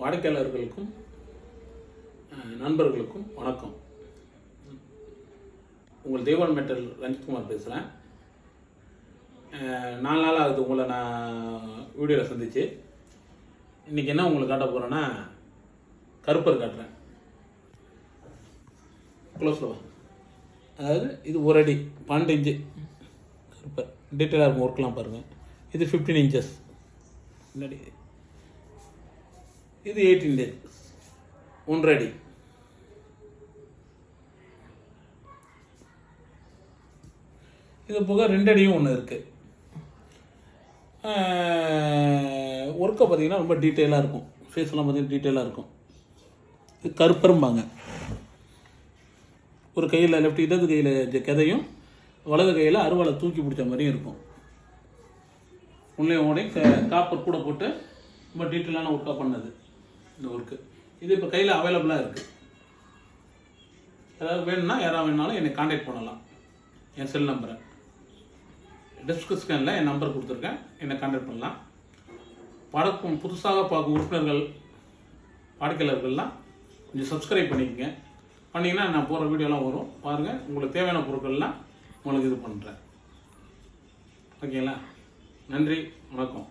வாடிக்கையாளர்களுக்கும் நண்பர்களுக்கும் வணக்கம். உங்கள் தேவான் மெட்டல் ரஞ்சித்குமார் பேசுகிறேன். 4 நாள் ஆகுது உங்களை நான் வீடியோவில் சந்திச்சு. இன்றைக்கி என்ன உங்களுக்கு காட்ட போகிறேன்னா, கருப்பர் காட்டுறேன். க்ளோஸில் வா. அதாவது இது 1 அடி 12 இன்ச்சு கருப்பர். டீட்டெயிலாக இருக்கும் ஒர்க்லாம் பாருங்கள். இது 15 இன்ச்சஸ். முன்னாடி இது 18 இன்ச்சஸ் 1 அடி. இது போக 2 அடியும் ஒன்று இருக்குது. ஒர்க்கை பார்த்திங்கன்னா ரொம்ப டீட்டெயிலாக இருக்கும். ஃபேஸ்லாம் பார்த்திங்கன்னா டீட்டெயிலாக இருக்கும். இது கருப்பரும்பாங்க. ஒரு கையில் லெஃப்ட், இடது கையில் கதையும் வலது கையில் அருவாளை தூக்கி பிடிச்ச மாதிரியும் இருக்கும். உள்ளே ஓடி காப்பர் கூட போட்டு ரொம்ப டீட்டெயிலான ஒர்க்காக பண்ணது இந்த ஒர்க்கு. இது இப்போ கையில் அவைலபிளாக இருக்குது. ஏதாவது வேணும்னா யாராவது வேணுனாலும் என்னை காண்டாக்ட் பண்ணலாம். என் செல் நம்பரை டிஸ்கிரிப்ஷனில் என் நம்பர் கொடுத்துருக்கேன். என்னை காண்டாக்ட் பண்ணலாம். புதுசாக பார்க்கும் உறுப்பினர்கள் வாடிக்கையாளர்கள்லாம் கொஞ்சம் சப்ஸ்கிரைப் பண்ணிக்கோங்க. பண்ணிங்கன்னா நான் போகிற வீடியோலாம் வரும் பாருங்கள். உங்களுக்கு தேவையான பொருட்கள்லாம் உங்களுக்கு இது பண்ணுறேன். ஓகேங்களா? நன்றி, வணக்கம்.